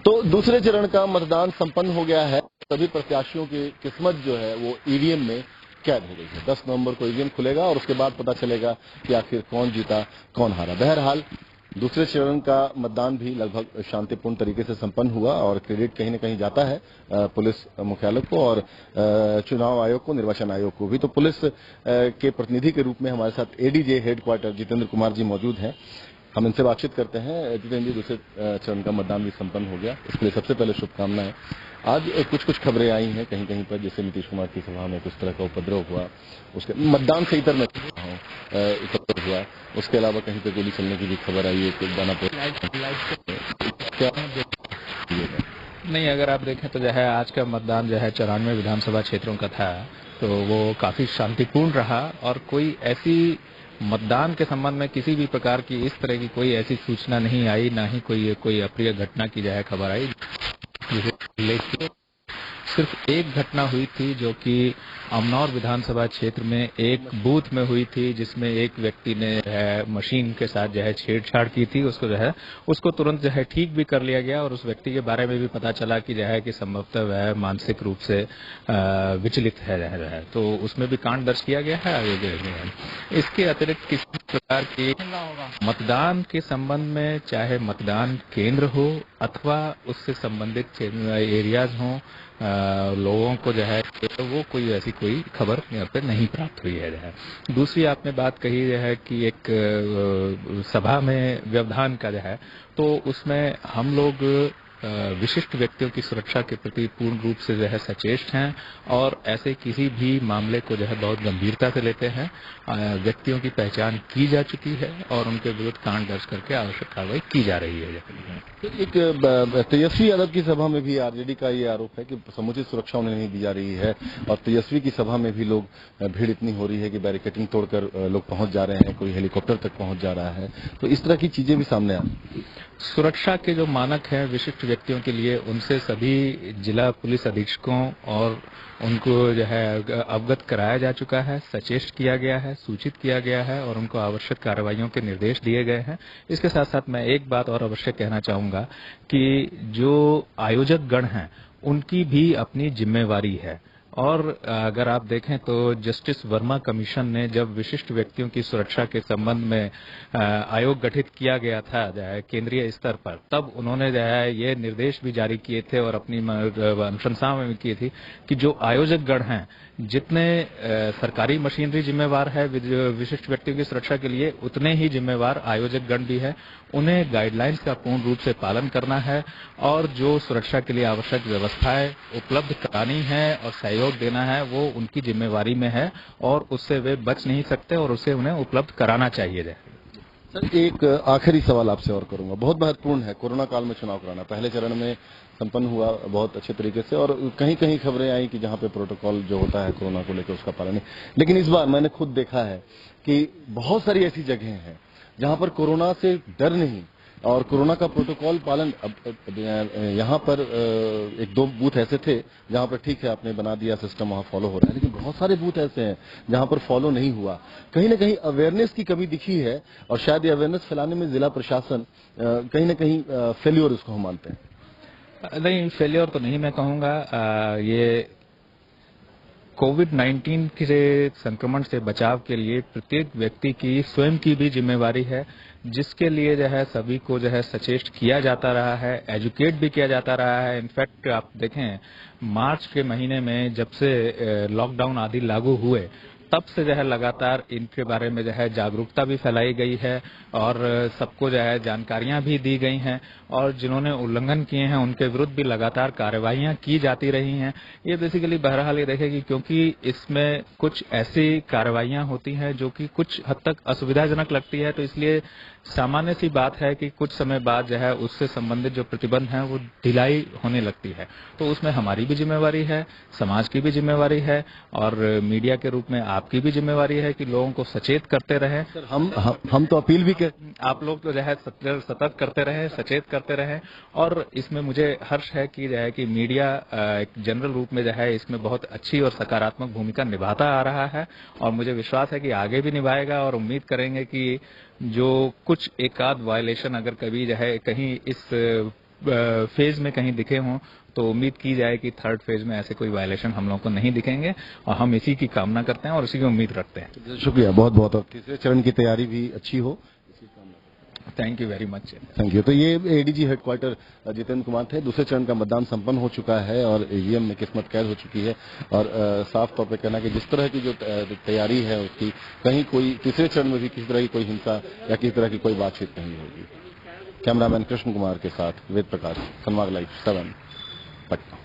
तो दूसरे चरण का मतदान संपन्न हो गया है। सभी प्रत्याशियों की किस्मत जो है वो ईवीएम में कैद हो गई है। 10 नवंबर को ईवीएम खुलेगा और उसके बाद पता चलेगा कि आखिर कौन जीता कौन हारा। बहरहाल दूसरे चरण का मतदान भी लगभग शांतिपूर्ण तरीके से संपन्न हुआ और क्रेडिट कहीं न कहीं जाता है पुलिस मुख्यालय को और चुनाव आयोग को, निर्वाचन आयोग को भी। तो पुलिस के प्रतिनिधि के रूप में हमारे साथ एडीजे हेडक्वार्टर जितेंद्र कुमार जी मौजूद हैं। हम इनसे बातचीत करते हैं। जितेंद्र जी, दूसरे चरण का मतदान भी संपन्न हो गया, इसके लिए सबसे पहले शुभकामनाएं। आज कुछ खबरें आई हैं कहीं कहीं पर, जैसे नीतीश कुमार की सभा में कुछ तरह का उपद्रव हुआ, उसके मतदान से इतर मैं उपद्रव हुआ, उसके अलावा कहीं पे गोली चलने की भी खबर आई है दानापुर। क्या नहीं, अगर आप देखें तो जो है आज का मतदान जो है 94 विधानसभा क्षेत्रों का था, तो वो काफी शांतिपूर्ण रहा और कोई ऐसी मतदान के संबंध में किसी भी प्रकार की इस तरह की कोई ऐसी सूचना नहीं आई, ना ही कोई अप्रिय घटना की जो है खबर आई। लेकिन सिर्फ एक घटना हुई थी जो कि अमनौर विधानसभा क्षेत्र में एक बूथ में हुई थी, जिसमें एक व्यक्ति ने मशीन के साथ जो है छेड़छाड़ की थी। उसको तुरंत जो है ठीक भी कर लिया गया और उस व्यक्ति के बारे में भी पता चला कि जो है कि संभवतः वह मानसिक रूप से विचलित है, तो उसमें भी कांड दर्ज किया गया है। इसके अतिरिक्त किसी प्रकार के मतदान के संबंध में, चाहे मतदान केंद्र हो अथवा उससे संबंधित एरियाज हों, लोगों को जो है तो वो कोई ऐसी कोई खबर यहाँ पे नहीं प्राप्त हुई है। दूसरी आपने बात कही है कि एक सभा में व्यवधान का जो है, तो उसमें हम लोग विशिष्ट व्यक्तियों की सुरक्षा के प्रति पूर्ण रूप से जो है सचेत हैं और ऐसे किसी भी मामले को जो है बहुत गंभीरता से लेते हैं। व्यक्तियों की पहचान की जा चुकी है और उनके विरुद्ध कांड दर्ज करके आवश्यक कार्रवाई की जा रही है। एक तेजस्वी यादव की सभा में भी आरजेडी का ये आरोप है कि समुचित सुरक्षा उन्हें नहीं दी जा रही है और तेजस्वी की सभा में भी भीड़ इतनी हो रही है कि बैरिकेडिंग तोड़कर लोग पहुंच जा रहे हैं, कोई हेलीकॉप्टर तक पहुंच जा रहा है। तो इस तरह की चीजें भी सामने आ रही। सुरक्षा के जो मानक हैं विशिष्ट व्यक्तियों के लिए, उनसे सभी जिला पुलिस अधीक्षकों और उनको जो है अवगत कराया जा चुका है, सचेत किया गया है, सूचित किया गया है और उनको आवश्यक कार्रवाइयों के निर्देश दिए गए हैं। इसके साथ साथ मैं एक बात और अवश्य कहना चाहूंगा कि जो आयोजक गण हैं उनकी भी अपनी जिम्मेवारी है। और अगर आप देखें तो जस्टिस वर्मा कमीशन ने जब विशिष्ट व्यक्तियों की सुरक्षा के संबंध में आयोग गठित किया गया था केंद्रीय स्तर पर, तब उन्होंने जो है ये निर्देश भी जारी किए थे और अपनी अनुशंसा में भी की थी कि जो आयोजक गण हैं, जितने सरकारी मशीनरी जिम्मेवार है विशिष्ट व्यक्तियों की सुरक्षा के लिए, उतने ही जिम्मेवार आयोजक गण भी है। उन्हें गाइडलाइंस का पूर्ण रूप से पालन करना है और जो सुरक्षा के लिए आवश्यक व्यवस्थाएं उपलब्ध करानी है और सहयोग देना है, वो उनकी जिम्मेवारी में है और उससे वे बच नहीं सकते और उसे उन्हें उपलब्ध कराना चाहिए। सर, एक आखिरी सवाल आपसे और करूंगा, बहुत महत्वपूर्ण है। कोरोना काल में चुनाव कराना पहले चरण में संपन्न हुआ बहुत अच्छे तरीके से और कहीं कहीं खबरें आई कि जहां पे प्रोटोकॉल जो होता है कोरोना को लेकर उसका पालन नहीं, लेकिन इस बार मैंने खुद देखा है कि बहुत सारी ऐसी जगह हैं जहां पर कोरोना से डर नहीं और कोरोना का प्रोटोकॉल पालन। अब यहाँ पर एक दो बूथ ऐसे थे जहाँ पर ठीक है आपने बना दिया सिस्टम, वहाँ फॉलो हो रहा है, लेकिन बहुत सारे बूथ ऐसे हैं जहाँ पर फॉलो नहीं हुआ। कहीं ना कहीं अवेयरनेस की कमी दिखी है और शायद ये अवेयरनेस फैलाने में जिला प्रशासन कहीं ना कहीं फेल्योर इसको हम मानते हैं। नहीं, फेल्योर तो नहीं मैं कहूंगा। ये कोविड-19 के संक्रमण से बचाव के लिए प्रत्येक व्यक्ति की स्वयं की भी जिम्मेवारी है, जिसके लिए जो है सभी को जो है सचेत किया जाता रहा है, एजुकेट भी किया जाता रहा है। इनफैक्ट आप देखें मार्च के महीने में जब से लॉकडाउन आदि लागू हुए, तब से जो है लगातार इनके बारे में जो है जागरूकता भी फैलाई गई है और सबको जो है जानकारियां भी दी गई हैं और जिन्होंने उल्लंघन किए हैं उनके विरुद्ध भी लगातार कार्रवाइयां की जाती रही हैं। ये बेसिकली बहरहाल ये देखेगी क्योंकि इसमें कुछ ऐसी कार्रवाइयां होती हैं जो कि कुछ हद तक असुविधाजनक लगती है, तो इसलिए सामान्य सी बात है कि कुछ समय बाद जो है उससे संबंधित जो प्रतिबंध हैं वो ढिलाई होने लगती है। तो उसमें हमारी भी जिम्मेवारी है, समाज की भी जिम्मेवारी है और मीडिया के रूप में आपकी भी जिम्मेवारी है कि लोगों को सचेत करते रहें। सर, हम तो अपील भी कर, आप लोग तो जो है सतर्क करते रहें, सचेत करते रहें और इसमें मुझे हर्ष है कि मीडिया एक जनरल रूप में जो है इसमें बहुत अच्छी और सकारात्मक भूमिका निभाता आ रहा है और मुझे विश्वास है कि आगे भी निभाएगा और उम्मीद करेंगे कि जो कुछ एकाध वायलेशन अगर कभी जो है कहीं इस फेज में कहीं दिखे हों तो उम्मीद की जाए कि थर्ड फेज में ऐसे कोई वायलेशन हम लोगों को नहीं दिखेंगे और हम इसी की कामना करते हैं और इसी की उम्मीद रखते हैं। शुक्रिया बहुत बहुत, और तीसरे चरण की तैयारी भी अच्छी हो। Thank you very much. Thank you. तो ये एडीजी हेडक्वार्टर जितेंद्र कुमार थे। दूसरे चरण का मतदान संपन्न हो चुका है और ईवीएम में किस्मत कैद हो चुकी है और साफ तौर पे कहना कि जिस तरह की जो तैयारी है उसकी, कहीं कोई तीसरे चरण में भी किसी तरह की कोई हिंसा या किसी तरह की कोई बातचीत नहीं होगी। कैमरामैन कृष्ण कुमार के साथ वेद प्रकाश, संवाद लाइव 7 पटना।